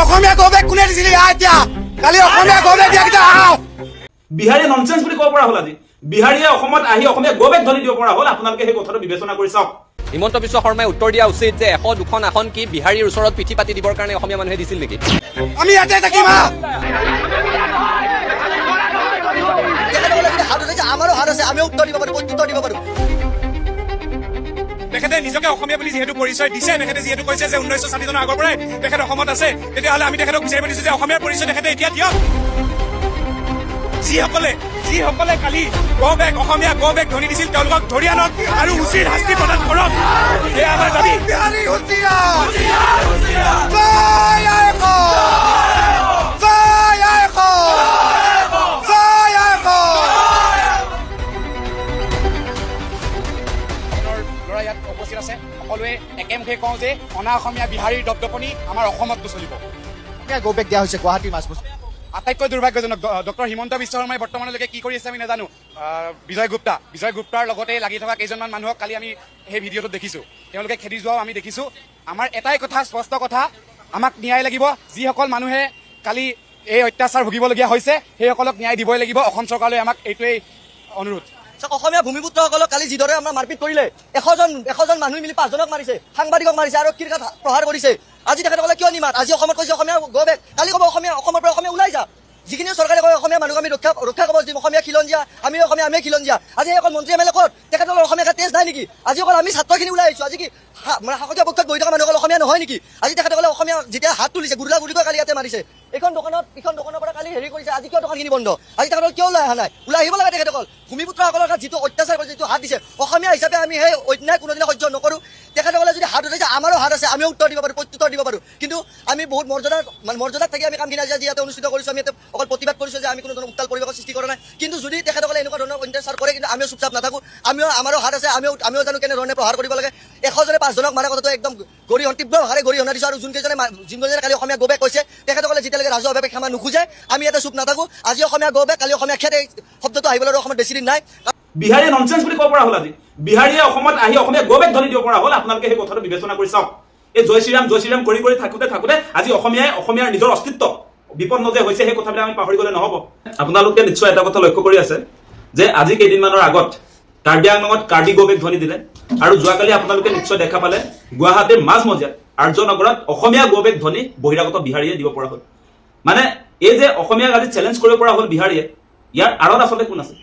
অসমীয়া গবেক কোনে দিছিলি এতিয়া কালি অসমীয়া গবেক দিয়া কিটা আও বিহাৰীয়ে ননসেন্স বুলি ক'ব পৰা হ'ল আজি বিহাৰীয়ে অসমত আহি অসমীয়া গবেক ধৰি দিব পৰা হ'ল আপোনালোকে সেই কথাটো বিবেচনা কৰি চাওক হিমন্ত বিশ্ব শৰ্মাই উত্তৰ দিয়া উচিত যে 100-2খন আসন কি বিহাৰীৰ ওচৰত পিঠি পাতি দিবৰ কাৰণে অসমীয়া মানুহে দিছিল নেকি আমি ইয়াতে থাকিম আমাৰো হাত আছে আমি উত্তৰ দিব পাৰো প্ৰত্যুত্তৰ দিব পাৰো তেখেতে নিজকে অসমীয়া বুলি যিহেতু পৰিচয় দিছে তেখেতে যিহেতু কৈছে যে 1960 চনৰ আগৰ পৰাই তেখেত অসমত আছে তেতিয়াহ'লে আমি তেখেতক বিচাৰিব দিছো যে অসমীয়াৰ পৰিচয় তেখেতে এতিয়া দিয়ক যিসকলে কালি অসমীয়া গবেক ধৰি দিছিল তেওঁলোকক ধৰি আনক আৰু উচিত শাস্তি প্ৰদান কৰক এয়া আমাৰ দাবী বিহাৰী হুঁচিয়াৰ জয় আইকো জয় আইকো জয় আইকো ল'ৰা ইয়াত উপস্থিত আছে সকলোৱে একেমুখে কওঁ যে অনা অসমীয়া বিহাৰীৰ দপদপনি আমাৰ অসমত নচলিব গবেক দিয়া হৈছে গুৱাহাটীৰ মাজমজিয়াত আটাইতকৈ দুৰ্ভাগ্যজনক ডক্টৰ হিমন্ত বিশ্ব শৰ্মাই বৰ্তমানলৈকে কি কৰি আছে আমি নাজানো বিজয় গুপ্তাৰ লগতে লাগি থকা কেইজনমান মানুহক কালি আমি সেই ভিডিঅ'টোত দেখিছোঁ তেওঁলোকে খেদি যোৱাও আমি দেখিছোঁ আমাৰ এটাই কথা স্পষ্ট কথা আমাক ন্যায় লাগিব যিসকল মানুহে কালি এই অত্যাচাৰ ভুগিবলগীয়া হৈছে সেইসকলক ন্যায় দিবই লাগিব অসম চৰকাৰলৈ আমাক এইটোৱেই অনুৰোধ অসমীয়া ভূমিপুত্ৰসকলক কালি যিদৰে আমাৰ মাৰপিট কৰিলে 100জন মানুহ মিলি 5জনক মাৰিছে সাংবাদিকক মাৰিছে আৰক্ষীৰ গাত প্ৰহাৰ কৰিছে আজি তেখেতসকলে কিয় নিমাত আজি অসমত কৈছে অসমীয়া গবেক কালি ক'ব অসমৰ পৰা অসমীয়া ওলাই যা যিখিনি চৰকাৰে কয় অসমীয়া মানুহক আমি ৰক্ষা কবচ দিম অসমীয়া খিলঞ্জীয়া আমি খিলঞ্জীয়া আজি অকল মন্ত্ৰী এম এল এ ক'ত তেখেতসকলৰ অসমীয়া তেজ নাই নেকি আজি অকল আমি ছাত্ৰখিনি ওলাই আহিছোঁ আজি কি শাসকীয় পক্ষত বহি থকা মানুহসকল অসমীয়া নহয় নেকি আজি তেখেতসকলে অসমীয়া যেতিয়া হাত তুলিছে গুৰিকৈ কালি ইয়াতে মাৰিছে এইখন দোকানৰ পৰা কালি হেৰি কৰিছে আজি কিয় দোকানখিনি বন্ধ আজি তেখেতসকল কিয় ওলাই অহা নাই ওলাই আহিব লাগে তেখেতসকল ভূমিপুত্ৰসকলৰ গাত যিটো অত্যাচাৰ কৰিছে যিটো হাত দিছে অসমীয়া হিচাপে আমি সেই অন্যায় কোনোদিনে সহ্য নকৰোঁ তেখেতসকলে যদি হাত উঠাইছে আমাৰো হাত আছে আমিও উত্তৰ দিব পাৰোঁ প্ৰত্যুত্তৰ দিব পাৰোঁ কিন্তু আমি বহুত মৰ্যাদাত থাকি আমি কামখিনি আজি ইয়াতে অনুষ্ঠিত কৰিছোঁ আমি ইয়াতে অকল প্ৰতিবাদ কৰিছোঁ যে আমি কোনো ধৰণৰ উত্তাল পৰিৱেশৰ সৃষ্টি কৰা নাই কিন্তু যদি তেখেতসকলে এনেকুৱা ধৰণৰ অত্যাচাৰ কৰে কিন্তু আমিও চুপচাপ নাথাকোঁ আমাৰো হাত আছে আমিও জানো কেনেধৰণে প্ৰহাৰ কৰিব লাগে 100জনে 5জনক মাৰা কথাটো একদম তীব্ৰ ভাষাৰে গৰিহণা দিছোঁ আৰু যোনকেইজনে কালি অসমীয়া গবেক কৈছে তেখেতসকলে যেতিয়ালৈকে ৰাজহুৱাভাৱে ক্ষমা নোখোজে আমি ইয়াতে চুপ নাথাকোঁ আজি অসমীয়া গবেক কালি অসমীয়া খেদ এই শব্দটো আহিবলৈ অসমত বেছি দিন নাই বিহাৰীয়ে ননসেন্স বুলি ক'ব পৰা হ'ল আজি বিহাৰীয়ে অসমত আহি অসমীয়া গবেক ধৰি দিব পৰা হ'ল আপোনালোকে সেই কথাটো বিবেচনা কৰি চাওক এই জয় শ্ৰীৰাম কৰি থাকোঁতে আজি অসমীয়াৰ নিজৰ অস্তিত্ব বিপন্ন যে হৈছে সেই কথাবিলাক আমি পাহৰি গ'লে নহ'ব আপোনালোকে নিশ্চয় এটা কথা লক্ষ্য কৰি আছে যে আজি কেইদিনমানৰ আগত কাৰ্বি আংলঙত কাৰ্বি গবেক ধ্বনি দিলে আৰু যোৱাকালি আপোনালোকে নিশ্চয় দেখা পালে গুৱাহাটীৰ মাজমজিয়াত আৰ্যনগৰত অসমীয়া গবেক ধ্বনি বহিৰাগত বিহাৰীয়ে দিব পৰা হ'ল মানে এই যে অসমীয়াক আজি চেলেঞ্জ কৰিব পৰা হ'ল বিহাৰীয়ে ইয়াৰ আঁৰত আচলতে কোন আছে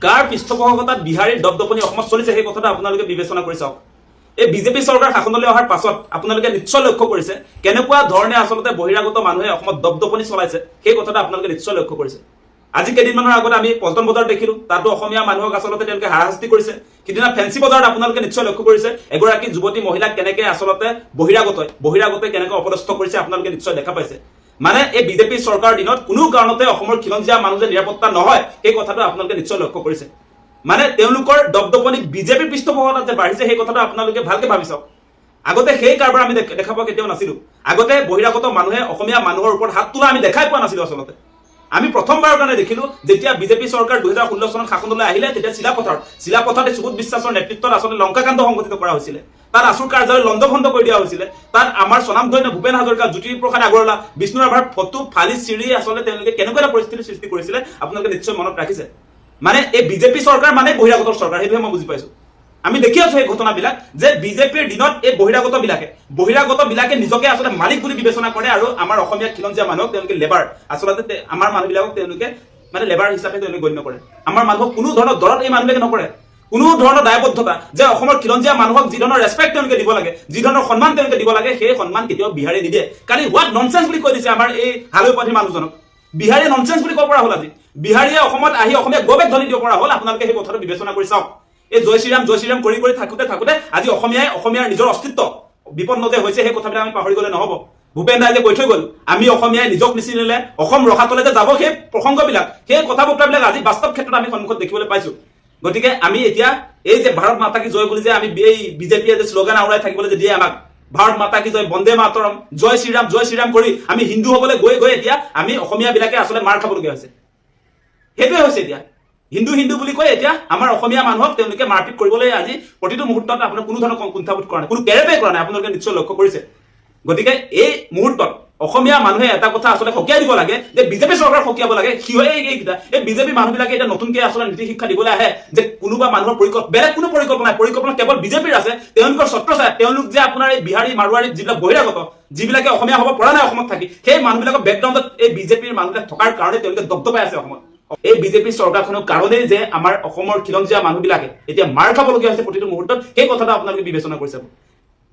কাৰ পৃষ্ঠপোষকতাত বিহাৰীৰ দপদপনি অসমত চলিছে সেই কথাটো আপোনালোকে বিবেচনা কৰি চাওক এই বিজেপি চৰকাৰ শাসনলৈ অহাৰ পাছত আপোনালোকে নিশ্চয় লক্ষ্য কৰিছে কেনেকুৱা ধৰণে আচলতে বহিৰাগত মানুহে অসমত দপদপনি চলাইছে সেই কথাটো আপোনালোকে নিশ্চয় লক্ষ্য কৰিছে আজি কেইদিনমানৰ আগত আমি পল্টন বজাৰত দেখিলোঁ তাতো অসমীয়া মানুহক আচলতে তেওঁলোকে হাৰাশাস্তি কৰিছে সিদিনা ফেঞ্চি বজাৰত আপোনালোকে নিশ্চয় লক্ষ্য কৰিছে এগৰাকী যুৱতী মহিলাক কেনেকৈ আচলতে বহিৰাগতই কেনেকৈ অপদস্থ কৰিছে আপোনালোকে নিশ্চয় দেখা পাইছে মানে এই বিজেপি চৰকাৰৰ দিনত কোনো কাৰণতে অসমৰ খিলঞ্জীয়া মানুহ যে নিৰাপত্তা নহয় সেই কথাটো আপোনালোকে নিশ্চয় লক্ষ্য কৰিছে মানে তেওঁলোকৰ দপদপনি বিজেপিৰ পৃষ্ঠপোষকতাত যে বাঢ়িছে সেই কথাটো আপোনালোকে ভালকে ভাবি চাওক আগতে সেই কাৰবাৰ আমি দেখা পোৱা কেতিয়াও নাছিলোঁ আগতে বহিৰাগত মানুহে অসমীয়া মানুহৰ ওপৰত হাত তোলা আমি দেখাই পোৱা নাছিলোঁ আচলতে আমি প্ৰথমবাৰৰ কাৰণে দেখিলোঁ যেতিয়া বিজেপি চৰকাৰ 2016 চনত শাসনলৈ আহিলে তেতিয়া চিলাপথাৰত সুবোধ বিশ্বাসৰ নেতৃত্বত আচলতে লংকাকাণ্ড সংঘটিত কৰা হৈছিলে তাত আছুৰ কাৰ্যালয় লণ্ডভণ্ড কৰি দিয়া হৈছিলে তাত আমাৰ স্বনামধন্য ভূপেন হাজৰিকা জ্যোতিপ্ৰসাদ আগৰৱালা বিষ্ণু ৰাভাৰ ফটো ফালি চিৰি আচলতে তেওঁলোকে কেনেকুৱা এটা পৰিস্থিতিৰ সৃষ্টি কৰিছিলে আপোনালোকে নিশ্চয় মনত ৰাখিছে মানে এই বিজেপি চৰকাৰ মানে বহিৰাগতৰ চৰকাৰ সেইটোহে মই বুজি পাইছোঁ আমি দেখি আছো এই ঘটনাবিলাক যে বিজেপিৰ দিনত এই বহিৰাগতবিলাকে নিজকে আচলতে মালিক বুলি বিবেচনা কৰে আৰু আমাৰ অসমীয়া খিলঞ্জীয়া মানুহক তেওঁলোকে লেবাৰ আচলতে আমাৰ মানুহবিলাকক তেওঁলোকে মানে লেবাৰ হিচাপে তেওঁলোকে গণ্য কৰে আমাৰ মানুহক কোনো ধৰণৰ দৰত এই মানুহবিলাকে নকৰে কোনো ধৰণৰ দায়বদ্ধতা যে অসমৰ খিলঞ্জীয়া মানুহক যি ধৰণৰ ৰেছপেক্ট তেওঁলোকে দিব লাগে যি ধৰণৰ সন্মান তেওঁলোকে দিব লাগে সেই সন্মান কেতিয়াও বিহাৰীয়ে নিদিয়ে কালি হোৱাট ননসেন্স বুলি কৈ দিছে আমাৰ এই হালুপাঠী মানুহজনক বিহাৰীয়ে ননসেন্স বুলি ক'ব পৰা হ'ল আজি বিহাৰীয়ে অসমত আহি অসমীয়া গবেক ধৰি দিব পৰা হ'ল আপোনালোকে সেই কথাটো বিবেচনা কৰি চাওক এই জয় শ্ৰীৰাম কৰি থাকোঁতে আজি অসমীয়াৰ নিজৰ অস্তিত্ব বিপন্ন যে হৈছে সেই কথাবিলাক আমি পাহৰি গ'লে নহ'ব ভূপেন ৰায় যে কৈ থৈ গ'ল আমি অসমীয়াই নিজক নিচিনিলে অসম ৰখাতলে যে যাব সেই প্ৰসংগবিলাক সেই কথা বতৰাবিলাক আজি বাস্তৱ ক্ষেত্ৰত আমি সন্মুখত দেখিবলৈ পাইছোঁ গতিকে আমি এতিয়া এই যে ভাৰত মাতা কি জয় বুলি যে আমি এই বিজেপিয়ে যে শ্লোগান আওৰাই থাকিবলৈ যে দিয়ে আমাক ভাৰত মাতা কি জয় বন্দে মাতৰম জয় শ্ৰীৰাম কৰি আমি হিন্দু হ'বলৈ গৈ এতিয়া আমি অসমীয়াবিলাকে আচলতে মাৰ খাবলগীয়া হৈছে সেইটোৱে হৈছে এতিয়া হিন্দু বুলি কৈ এতিয়া আমাৰ অসমীয়া মানুহক তেওঁলোকে মাৰপিট কৰিবলৈ আজি প্ৰতিটো মুহূৰ্তত আপোনাৰ কোনো ধৰণৰ কুণ্ঠাবোধ কৰা নাই কোনো কেৰেপে কৰা নাই আপোনালোকে নিশ্চয় লক্ষ্য কৰিছে গতিকে এই মুহূৰ্তত অসমীয়া মানুহে এটা কথা আচলতে সকীয়াই দিব লাগে যে বিজেপি চৰকাৰ সকীয়াব লাগে সিহঁতে এইকেইটা এই বিজেপি মানুহবিলাকে এতিয়া নতুনকৈ আচলতে নীতি শিক্ষা দিবলৈ আহে যে কোনোবা মানুহৰ বেলেগ কোনো পৰিকল্পনা কেৱল বিজেপিৰ আছে তেওঁলোকৰ ছত্ৰছায়া তেওঁলোক যে আপোনাৰ এই বিহাৰী মাৰোৱাৰী যিবিলাক বহিৰাগত যিবিলাকে অসমীয়া হ'ব পৰা নাই অসমত থাকি সেই মানুহবিলাকৰ বেকগ্ৰাউণ্ডত এই বিজেপিৰ মানুহবিলাক থকাৰ কাৰণে তেওঁলোকে দবদবাই আছে অসমত এই বিজেপি চৰকাৰখনৰ কাৰণেই যে আমাৰ অসমৰ খিলঞ্জীয়া মানুহবিলাকে এতিয়া মাৰ খাবলগীয়া হৈছে প্ৰতিটো মুহূৰ্তত সেই কথাটো আপোনালোকে বিবেচনা কৰিছে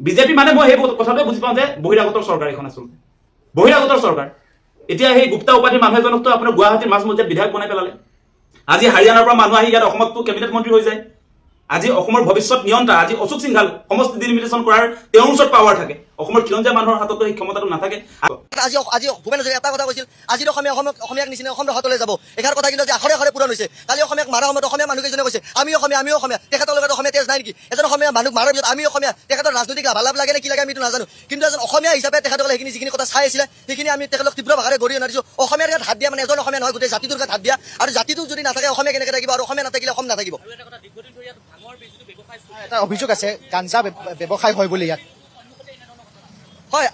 বিজেপি মানে মই সেই কথাটোৱে বুজি পাওঁ যে বহিৰাগতৰ চৰকাৰ এখন আচলতে বহিৰাগতৰ চৰকাৰ এতিয়া সেই গুপ্তা উপাধিৰ মানুহ এজনকতো আপোনাৰ গুৱাহাটীৰ মাজমজিয়াত বিধায়ক বনাই পেলালে আজি হাৰিয়ানাৰ পৰা মানুহ আহি ইয়াত অসমতো কেবিনেট মন্ত্ৰী হৈ যায় আজি অসমৰ ভৱিষ্যত নিয়ন্তা আজি অশোক সিংঘাল সমষ্টি ডিলিমিটেশ্যন কৰাৰ তেওঁৰ ওচৰত পাৱাৰ থাকে অসমৰ খিলঞ্জীয়া মানুহৰ হাততো সেই ক্ষমতাটো নাথাকে আজি ভূপেন হাজৰিকাই এটা কথা কৈছিল আজিৰ অসমীয়াক নিচিনা অসম হাতলৈ যাব এষাৰ কথা কিন্তু আখৰে আখৰে পূৰণ হৈছে কালি অসমীয়াক মাৰা সময়ত অসমীয়া মানুহকেইজনে কৈছে আমি অসমীয়া তেখেতৰ লগত অসমীয়া তেজ নাই নেকি এজন অসমীয়া মানুহ মাৰাৰ পিছত আমি অসমীয়া তেখেতৰ ৰাজনৈতিক লাভালাভ লাগে নে কি লাগে আমিতো নাজানো কিন্তু এজন অসমীয়া হিচাপে তেখেতসকলে সেইখিনি যিখিনি কথা চাই আছিলে সেইখিনি আমি তেখেতক তীব্ৰ ভাষাৰে গঢ়ি আনিছোঁ অসমীয়াৰ গাত হাত দিয়া মানে এজন অসমীয়া নহয় গোটেই জাতিটোৰ গাত হাত দিয়া আৰু জাতিটো যদি নাথাকে অসমীয়া কেনেকৈ থাকিব আৰু অসমীয়া নাথাকিলে অসম নাথাকিব এটা অভিযোগ আছে গাঞ্জা ব্যৱসায় হয় বুলি ইয়াত হয়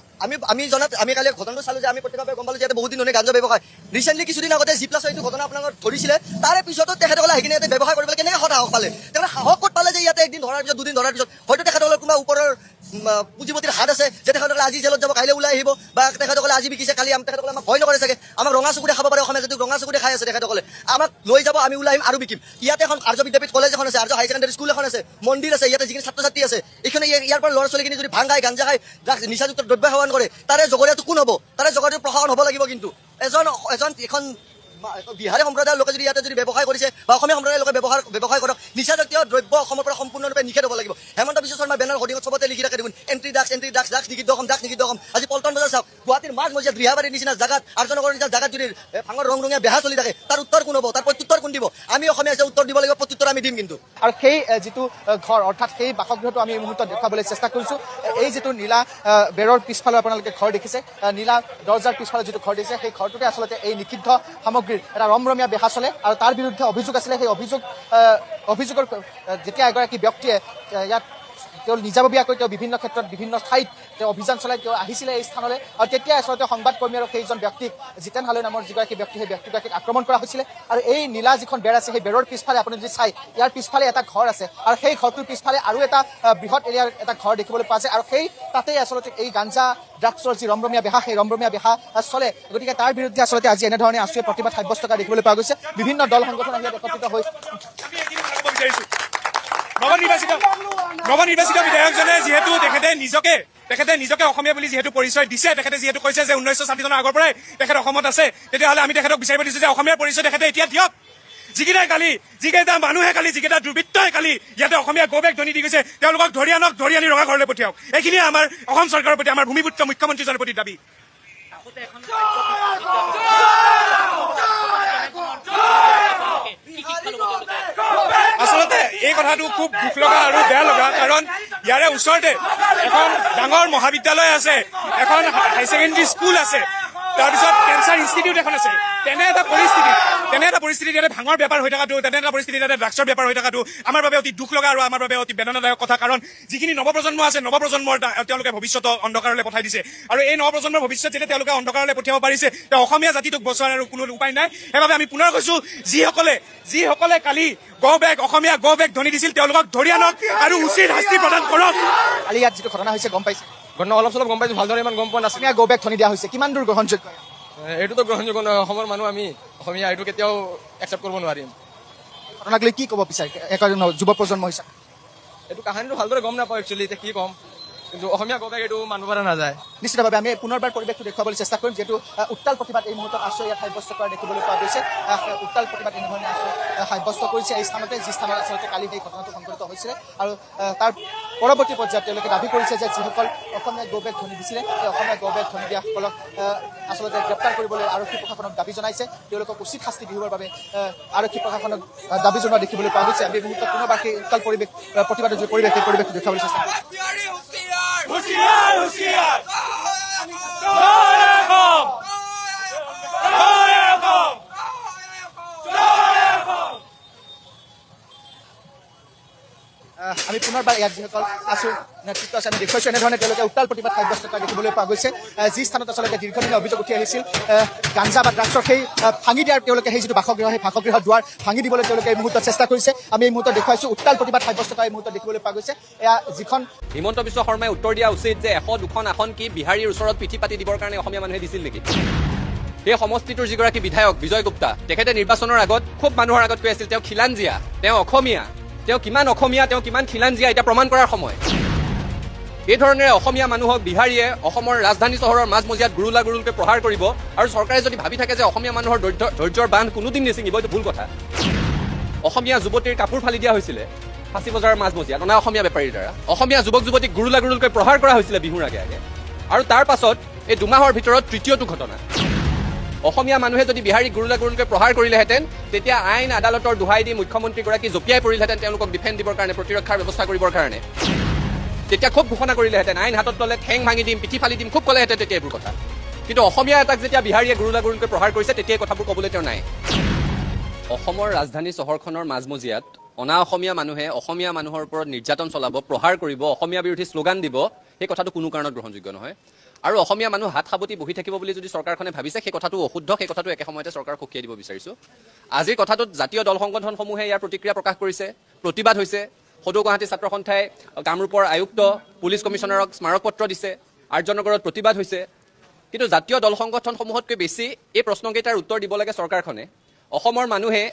আমি জনাত আমি কালি ঘটনাটো চালো যে আমি প্ৰত্যেকভাৱে গম পালো যে বহুত দিন ধৰণে গাঞ্জা ব্যৱসায় ৰিচেণ্টলি কিছুদিন আগতে জি প্লাছ এইটো ঘটনা আপোনালোকক ধৰিছিলে তাৰে পিছতো তেখেতসকলে সেইখিনি ইয়াতে ব্যৱসায় কৰিবলৈ কেনেকৈ সাহস পালে তেখেতে সাহস ক'ত পালে যে ইয়াতে একদিন ধৰাৰ পিছত দুদিন ধৰাৰ পিছত হয়তো তেখেতসকলৰ কোনোবা ওপৰৰ পুঁজিপতিৰ হাত আছে যে তেখেতসকলে আজি জেলত যাব কাইলৈ ওলাই আহিব বা তেখেতসকলে আজি বিকিছে কালি তেখেতসকলে আমাক ভয় নকৰে চাগে আমাক ৰঙা চকুৰে খাব পাৰে অসমীয়া জাতিক ৰঙা চকুৰে খাই আছে তেখেতসকলে আমাক লৈ যাব আমি ওলাই আহিম আৰু বিকিম ইয়াতে এখন আৰ্য বিদ্যাপীঠ কলেজ এখন আছে আৰ্য হাই ছেকেণ্ডাৰী স্কুল এখন আছে মন্দিৰ আছে ইয়াতে যিখিনি ছাত্ৰ ছাত্ৰী আছে এইখিনি ইয়াৰ পৰা ল'ৰা ছোৱালীখিনি যদি ভাং খাই গাঞ্জা খাই নিচাযুক্ত দ্ৰব্য সেৱন কৰে তাৰে জগৰীয়াটো কোন হ'ব তাৰে জগৰীয়াটো প্ৰশাসন হ'ব লাগিব কিন্তু এজন এখন বিহাৰী সম্প্ৰদায়ৰ লোকে যদি ইয়াতে যদি ব্যৱসায় কৰিছে বা অসমীয়া সম্প্ৰদায়ৰ লোকে ব্যৱসায় কৰক নিচাজাতীয় দ্ৰব্য অসমৰ পৰা সম্পূৰ্ণৰূপে নিষেধ হ'ব লাগিব হেমন্ত বিশ্ব শৰ্মা বেনাৰ হোৰ্ডিঙত চবতে লিখি থাকে দেখোন এণ্ট্ৰি ড্ৰাগছ নিষিদ্ধ অসম আজি পল্টন বজাৰ চাওক গুৱাহাটীৰ মাজমজিয়াত ৰিহাবাৰীৰ নিচিনা জাগাত আৰ্যনগৰৰ নিচিনা জাগাত যদি ভাঙৰ ৰঙীয়া বেহা চলি থাকে তাৰ উত্তৰ কোন হ'ব তাৰ প্ৰত্যুত্তৰ কোন দিব আমি অসমীয়া হিচাপে উত্তৰ দিব লাগিব প্ৰত্যুত্তৰ আমি দিম কিন্তু আৰু সেই যিটো ঘৰ অৰ্থাৎ সেই বাসগৃহটো আমি এই মুহূৰ্তত দেখুৱাবলৈ চেষ্টা কৰিছোঁ এই যিটো নীলা বেৰৰ পিছফালে আপোনালোকে ঘৰ দেখিছে নীলা দৰ্জাৰ পিছফালে যিটো ঘৰ দেখিছে সেই ঘৰটোতে আচলতে এই নিষিদ্ধ সামগ্ৰীৰ এটা ৰমৰমীয়া বেহা চলে আৰু তাৰ বিৰুদ্ধে অভিযোগ আছিলে সেই অভিযোগৰ যেতিয়া এগৰাকী ব্যক্তিয়ে ইয়াত তেওঁ নিজাববীয়াকৈ তেওঁ বিভিন্ন ক্ষেত্ৰত বিভিন্ন ঠাইত তেওঁ অভিযান চলাই তেওঁ আহিছিলে এই স্থানলৈ আৰু তেতিয়া আচলতে সংবাদকৰ্মী আৰু সেইজন ব্যক্তিক জিতেন হালৈ নামৰ যিগৰাকী ব্যক্তি সেই ব্যক্তিগৰাকীক আক্ৰমণ কৰা হৈছিলে আৰু এই নীলা যিখন বেৰ আছে সেই বেৰৰ পিছফালে আপুনি যদি চাই ইয়াৰ পিছফালে এটা ঘৰ আছে আৰু সেই ঘৰটোৰ পিছফালে আৰু এটা বৃহৎ এৰিয়াৰ এটা ঘৰ দেখিবলৈ পোৱা যায় আৰু সেই তাতেই আচলতে এই গাঞ্জা ড্ৰাগছৰ যি ৰমৰমীয়া বেহা সেই ৰমৰমীয়া বেহা চলে গতিকে তাৰ বিৰুদ্ধে আচলতে আজি এনেধৰণে আছুৱে প্ৰতিবাদ সাব্যস্ত কৰা দেখিবলৈ পোৱা গৈছে বিভিন্ন দল সংগঠন আহি একত্ৰিত হৈ নৱনিৰ্বাচিত বিধায়কজনে যিহেতু তেখেতে নিজকে অসমীয়া বুলি যিহেতু পৰিচয় দিছে তেখেতে যিহেতু কৈছে যে 1960 চনৰ আগৰ পৰাই তেখেত অসমত আছে তেতিয়াহ'লে আমি তেখেতক বিচাৰিব দিছো যে অসমীয়াৰ পৰিচয় তেখেতে এতিয়া দিয়ক যিকেইটা মানুহে কালি যিকেইটা দুৰ্বৃত্তই কালি ইয়াতে অসমীয়া গৌবেগ ধ্বনি দি গৈছে তেওঁলোকক ধৰি আনি ৰঙা ঘৰলৈ পঠিয়াওক এইখিনিয়ে আমাৰ অসম চৰকাৰৰ প্ৰতি আমাৰ ভূমিপুত্ৰ মুখ্যমন্ত্ৰীজনৰ প্ৰতি দাবী আচলতে এই কথাটো খুব দুখ লগা আৰু বেয়া লগা কাৰণ ইয়াৰে ওচৰতে এখন ডাঙৰ মহাবিদ্যালয় আছে এখন হাই ছেকেণ্ডেৰী স্কুল আছে তাৰপিছত কেঞ্চাৰ ইনষ্টিটিউট এখন আছে তেনে এটা পৰিস্থিতিত ইয়াতে ভাঙৰ বেপাৰ হৈ থকাটো তেনে এটা পৰিস্থিতিত ইয়াতে ড্ৰাগছৰ বেপাৰ হৈ থকাটো আমাৰ বাবে অতি দুখ লগা আৰু আমাৰ বাবে অতি বেদনাদায়ক কথা কাৰণ যিখিনি নৱপ্ৰজন্ম আছে নৱপ্ৰজন্মৰ তেওঁলোকে ভৱিষ্যত অন্ধকাৰলৈ পঠাই দিছে আৰু এই নৱপ্ৰজন্মৰ ভৱিষ্যত যেতিয়া তেওঁলোকে অন্ধকাৰলৈ পঠিয়াব পাৰিছে তেওঁ অসমীয়া জাতিটোক বচোৱাৰ আৰু কোনো উপায় নাই সেইবাবে আমি পুনৰ কৈছো যিসকলে কালি অসমীয়া গৌবেগ ধ্বনি দিছিল তেওঁলোকক ধৰি আনক আৰু উচিত শাস্তি প্ৰদান কৰক কালি ইয়াত যিটো ঘটনা হৈছে গম পাইছে ঘটনা অলপ চলপ গম পাইছোঁ ভালদৰে ইমান গম পোৱা নাছিল অসমীয়া গৌবেগ ধ্বনি দিয়া হৈছে কিমান দূৰ গ্ৰহণযোগ্য এইটোতো গ্ৰহণযোগ্য নহয় অসমৰ মানুহ আমি অসমীয়া এইটো কেতিয়াও একচেপ্ট কৰিব নোৱাৰিম ঘটনাক লৈ কি ক'ব বিচাৰে এজন যুৱ প্ৰজন্ম হিচাপে এইটো কাহানীটো ভালদৰে গম নাপাওঁ একচুৱেলি এতিয়া কি ক'ম কিন্তু অসমীয়া গৌবেগ এইটো মানুহ পৰা নাযায় নিশ্চিতভাৱে আমি পুনৰবাৰ পৰিৱেশটো দেখুৱাবলৈ চেষ্টা কৰিম যিহেতু উত্তাল প্ৰতিবাদ এই মুহূৰ্তত আছুৱে ইয়াত সাব্যস্ত কৰা দেখিবলৈ পোৱা গৈছে উত্তাল প্ৰতিবাদ এনেধৰণে আছুৱে সাব্যস্ত কৰিছে এই স্থানতে যি স্থানত আচলতে কালি সেই ঘটনাটো সংঘটিত হৈছিলে আৰু তাৰ পৰৱৰ্তী পৰ্যায়ত তেওঁলোকে দাবী কৰিছে যে যিসকল অসমীয়া গৌবেগ ধ্বনি দিছিলে সেই অসমীয়া গৌবেগ ধ্বনি দিয়াসকলক আচলতে গ্ৰেপ্তাৰ কৰিবলৈ আৰক্ষী প্ৰশাসনক দাবী জনাইছে তেওঁলোকক উচিত শাস্তি বিহিবৰ বাবে আৰক্ষী প্ৰশাসনক দাবী জনোৱা দেখিবলৈ পোৱা গৈছে আমি এই মুহূৰ্তত পুনৰবাৰ সেই উত্তাল প্ৰতিবাদৰ যি পৰিৱেশ সেই পৰিৱেশটো দেখুৱাবলৈ চেষ্টা কৰিম আমি পুনৰবাৰ ইয়াত যিসকল আছো নেতৃত্ব আছে আমি দেখুৱাইছোঁ এনেধৰণে তেওঁলোকে উত্তাল প্ৰতিবাদ সাব্যস্ত কৰা দেখিবলৈ পোৱা গৈছে যি স্থানত আচলতে দীৰ্ঘদিনীয়া অভিযোগ উঠি আহিছিল গাঞ্জা বা ড্ৰাগছৰ সেই ভাঙি দিয়াৰ তেওঁলোকে সেই যিটো বাসগৃহ সেই বাসগৃহৰ দুৱাৰ ভাঙি দিবলৈ তেওঁলোকে এই মুহূৰ্তত চেষ্টা কৰিছে আমি এই মুহূৰ্তত দেখুৱাইছোঁ উত্তাল প্ৰতিবাদ সাব্যস্ত কৰা এই মুহূৰ্তত দেখিবলৈ পোৱা গৈছে এয়া যিখন হিমন্ত বিশ্ব শৰ্মাই উত্তৰ দিয়া উচিত যে 100-2খন আসন কি বিহাৰীৰ ওচৰত পিঠি পাতি দিবৰ কাৰণে অসমীয়া মানুহে দিছিল নেকি সেই সমষ্টিটোৰ যিগৰাকী বিধায়ক বিজয় গুপ্তা তেখেতে নিৰ্বাচনৰ আগত খুব মানুহৰ আগত কৈ আছিল তেওঁ খিলাঞ্জীয়া তেওঁ অসমীয়া তেওঁ কিমান খিলাঞ্জীয়া এতিয়া প্ৰমাণ কৰাৰ সময় এই ধৰণেৰে অসমীয়া মানুহক বিহাৰীয়ে অসমৰ ৰাজধানী চহৰৰ মাজমজিয়াত গুৰুলকৈ প্ৰহাৰ কৰিব আৰু চৰকাৰে যদি ভাবি থাকে যে অসমীয়া মানুহৰ ধৈৰ্যৰ বান্ধ কোনোদিন নিছিঙিব এইটো ভুল কথা অসমীয়া যুৱতীৰ কাপোৰ ফালি দিয়া হৈছিলে ফাঁচী বজাৰৰ মাজমজিয়াত অনা অসমীয়া বেপাৰীৰ দ্বাৰা অসমীয়া যুৱক যুৱতীক গুৰুলকৈ প্ৰহাৰ কৰা হৈছিলে বিহুৰ আগে আগে আৰু তাৰ পাছত এই দুমাহৰ ভিতৰত তৃতীয়টো ঘটনা অসমীয়া মানুহে যদি বিহাৰীক গুৰুলকৈ প্ৰহাৰ কৰিলেহেঁতেন তেতিয়া আইন আদালতৰ দোহাই দি মুখ্যমন্ত্ৰীগৰাকী জঁপিয়াই পৰিলহেঁতেন তেওঁলোকক ডিফেণ্ড দিবৰ কাৰণে প্ৰতিৰক্ষাৰ ব্যৱস্থা কৰিবৰ কাৰণে তেতিয়া খুব ঘোষণা কৰিলেহেঁতেন আইন হাতত ল'লে ঠেং ভাঙি দিম পিঠি ফালি দিম খুব ক'লেহেঁতেন তেতিয়া এইবোৰ কথা কিন্তু অসমীয়া এটাক যেতিয়া বিহাৰীয়ে গুৰুলকৈ প্ৰহাৰ কৰিছে তেতিয়াই কথাবোৰ ক'বলৈ তেওঁ নাই অসমৰ ৰাজধানী চহৰখনৰ মাজমজিয়াত অনা অসমীয়া মানুহে অসমীয়া মানুহৰ ওপৰত নিৰ্যাতন চলাব প্ৰহাৰ কৰিব অসমীয়া বিৰোধী শ্লোগান দিব সেই কথাটো কোনো কাৰণত গ্ৰহণযোগ্য নহয় আৰু অসমীয়া মানুহ হাত সাৱটি বহি থাকিব বুলি যদি চৰকাৰখনে ভাবিছে সেই কথাটো অশুদ্ধ সেই কথাটো একে সময়তে চৰকাৰক সকীয়াই দিব বিচাৰিছোঁ আজিৰ কথাটোত জাতীয় দল সংগঠনসমূহে ইয়াৰ প্ৰতিক্ৰিয়া প্ৰকাশ কৰিছে প্ৰতিবাদ হৈছে সদৌ গুৱাহাটী ছাত্ৰ সন্থাই কামৰূপৰ আয়ুক্ত পুলিচ কমিশ্যনাৰক স্মাৰকপত্ৰ দিছে আৰ্যনগৰত প্ৰতিবাদ হৈছে কিন্তু জাতীয় দল সংগঠনসমূহতকৈ বেছি এই প্ৰশ্নকেইটাৰ উত্তৰ দিব লাগে চৰকাৰখনে অসমৰ মানুহে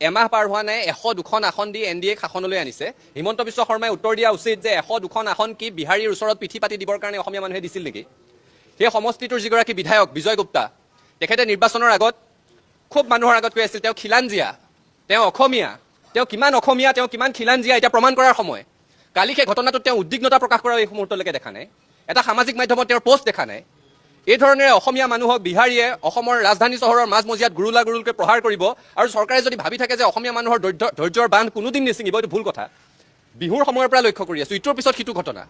এমাহ পাৰ হোৱা নাই 100-2খন আসন দি NDA শাসনলৈ আনিছে হিমন্ত বিশ্ব শৰ্মাই উত্তৰ দিয়া উচিত যে 100-2খন আসন কি বিহাৰীৰ ওচৰত পিঠি পাতি দিবৰ কাৰণে অসমীয়া মানুহে দিছিল নেকি সেই সমষ্টিটোৰ যিগৰাকী বিধায়ক বিজয় গুপ্তা তেখেতে নিৰ্বাচনৰ আগত খুব মানুহৰ আগত কৈ আছিল তেওঁ খিলাঞ্জীয়া তেওঁ অসমীয়া তেওঁ কিমান খিলাঞ্জীয়া এতিয়া প্ৰমাণ কৰাৰ সময় কালি সেই ঘটনাটোত তেওঁ উদ্বিগ্নতা প্ৰকাশ কৰা এই মুহূৰ্তলৈকে দেখা নাই এটা সামাজিক মাধ্যমত তেওঁৰ পোষ্ট দেখা নাই এই ধৰণেৰে অসমীয়া মানুহক বিহাৰীয়ে অসমৰ ৰাজধানী চহৰৰ মাজমজিয়াত গুৰুলকৈ প্ৰহাৰ কৰিব আৰু চৰকাৰে যদি ভাবি থাকে যে অসমীয়া মানুহৰ ধৈৰ্যৰ বান্ধ কোনোদিন নিছিঙিব এইটো ভুল কথা বিহুৰ সময়ৰ পৰা লক্ষ্য কৰি আছোঁ ইটোৰ পিছত সিটো ঘটনা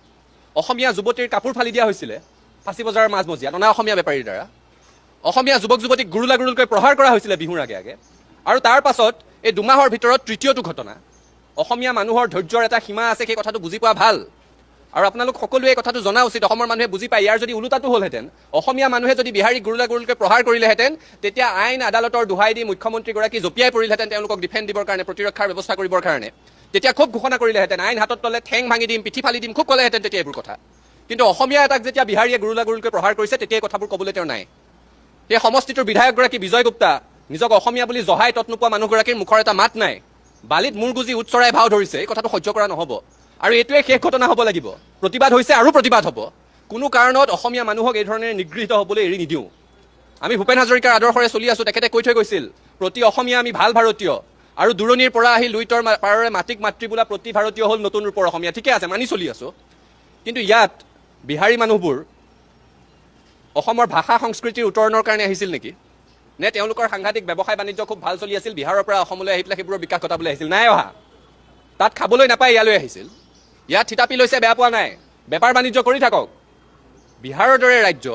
অসমীয়া যুৱতীৰ কাপোৰ ফালি দিয়া হৈছিলে ফাঁচী বজাৰৰ মাজমজিয়াত অনা অসমীয়া বেপাৰীৰ দ্বাৰা অসমীয়া যুৱক যুৱতীক গুৰুলকৈ প্ৰহাৰ কৰা হৈছিলে বিহুৰ আগে আগে আৰু তাৰ পাছত এই দুমাহৰ ভিতৰত তৃতীয়টো ঘটনা অসমীয়া মানুহৰ ধৈৰ্যৰ এটা সীমা আছে সেই কথাটো বুজি পোৱা ভাল আৰু আপোনালোক সকলোৱে এই কথাটো জনা উচিত অসমৰ মানুহে বুজি পায় ইয়াৰ যদি ওলোটাটো হ'লহেঁতেন অসমীয়া মানুহে যদি বিহাৰীক গুৰুলকৈ প্ৰহাৰ কৰিলেহেঁতেন তেতিয়া আইন আদালতৰ দোহাই দি মুখ্যমন্ত্ৰীগৰাকী জঁপিয়াই পৰিলহেঁতেন তেওঁলোকক ডিফেণ্ড দিবৰ কাৰণে প্ৰতিৰক্ষাৰ ব্যৱস্থা কৰিবৰ কাৰণে তেতিয়া খুব ঘোষণা কৰিলেহেঁতেন আইন হাতত ল'লে ঠেং ভাঙি দিম পিঠি ফালি দিম খুব ক'লেহেঁতেন তেতিয়া এইবোৰ কথা কিন্তু অসমীয়া এটাক যেতিয়া বিহাৰীয়ে গুৰুলকৈ প্ৰহাৰ কৰিছে তেতিয়াই কথাবোৰ ক'বলৈ তেওঁ নাই সেই সমষ্টিটোৰ বিধায়কগৰাকী বিজয় গুপ্তা নিজক অসমীয়া বুলি জহাই তত নোপোৱা মানুহগৰাকীৰ মুখৰ এটা মাত নাই বালিত মূৰ গুজি উৎচৰাই ভাও ধৰিছে এই কথাটো সহ্য কৰা নহ'ব আৰু এইটোৱে শেষ ঘটনা হ'ব লাগিব প্ৰতিবাদ হৈছে আৰু প্ৰতিবাদ হ'ব কোনো কাৰণত অসমীয়া মানুহক এই ধৰণে নিগৃহীত হ'বলৈ এৰি নিদিওঁ আমি ভূপেন হাজৰিকাৰ আদৰ্শৰে চলি আছোঁ তেখেতে কৈ থৈ গৈছিল প্ৰতি অসমীয়া আমি ভাল ভাৰতীয় আৰু দূৰণিৰ পৰা আহি লুইতৰ পাৰৰে মাটিক মাতৃ বোলা প্ৰতি ভাৰতীয় হ'ল নতুন ৰূপৰ অসমীয়া ঠিকে আছে মানি চলি আছোঁ কিন্তু ইয়াত বিহাৰী মানুহবোৰ অসমৰ ভাষা সংস্কৃতিৰ উত্তৰণৰ কাৰণে আহিছিল নেকি নে তেওঁলোকৰ সাংঘাতিক ব্যৱসায় বাণিজ্য খুব ভাল চলি আছিল বিহাৰৰ পৰা অসমলৈ আহি পেলাই সেইবোৰৰ বিকাশ ঘটাবলৈ আহিছিল নাই অহা তাত খাবলৈ নাপাই ইয়ালৈ আহিছিল ইয়াত থিতাপি লৈছে বেয়া পোৱা নাই বেপাৰ বাণিজ্য কৰি থাকক বিহাৰৰ দৰে ৰাজ্য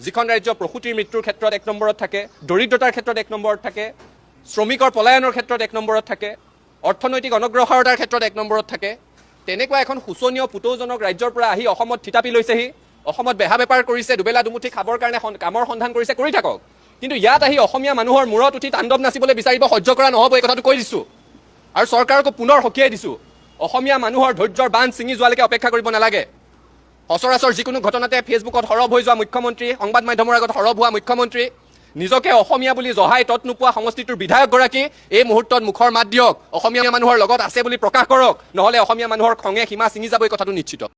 যিখন ৰাজ্য প্ৰসূতিৰ মৃত্যুৰ ক্ষেত্ৰত 1 নম্বৰত থাকে দৰিদ্ৰতাৰ ক্ষেত্ৰত 1 নম্বৰত থাকে শ্ৰমিকৰ পলায়নৰ ক্ষেত্ৰত 1 নম্বৰত থাকে অৰ্থনৈতিক অনগ্ৰসৰতাৰ ক্ষেত্ৰত 1 নম্বৰত থাকে তেনেকুৱা এখন শোচনীয় পুতৌজনক ৰাজ্যৰ পৰা আহি অসমত থিতাপি লৈছেহি অসমত বেহা বেপাৰ কৰিছে দুবেলা দুমুঠি খাবৰ কাৰণে কামৰ সন্ধান কৰিছে কৰি থাকক কিন্তু ইয়াত আহি অসমীয়া মানুহৰ মূৰত উঠি তাণ্ডৱ নাচিবলৈ বিচাৰিব সহ্য কৰা নহ'ব এই কথাটো কৈ দিছোঁ আৰু চৰকাৰকো পুনৰ সকীয়াই দিছোঁ অসমীয়া মানুহৰ ধৈৰ্যৰ বান্ধ ছিঙি যোৱালৈকে অপেক্ষা কৰিব নালাগে সচৰাচৰ যিকোনো ঘটনাতে ফেচবুকত সৰব হৈ যোৱা মুখ্যমন্ত্ৰী সংবাদ মাধ্যমৰ আগত সৰব হোৱা মুখ্যমন্ত্ৰী নিজকে অসমীয়া বুলি জহাই তত নোপোৱা সমষ্টিটোৰ বিধায়কগৰাকী এই মুহূৰ্তত মুখৰ মাত দিয়ক অসমীয়া মানুহৰ লগত আছে বুলি প্ৰকাশ কৰক নহ'লে অসমীয়া মানুহৰ খঙে সীমা ছিঙি যাব এই কথাটো নিশ্চিত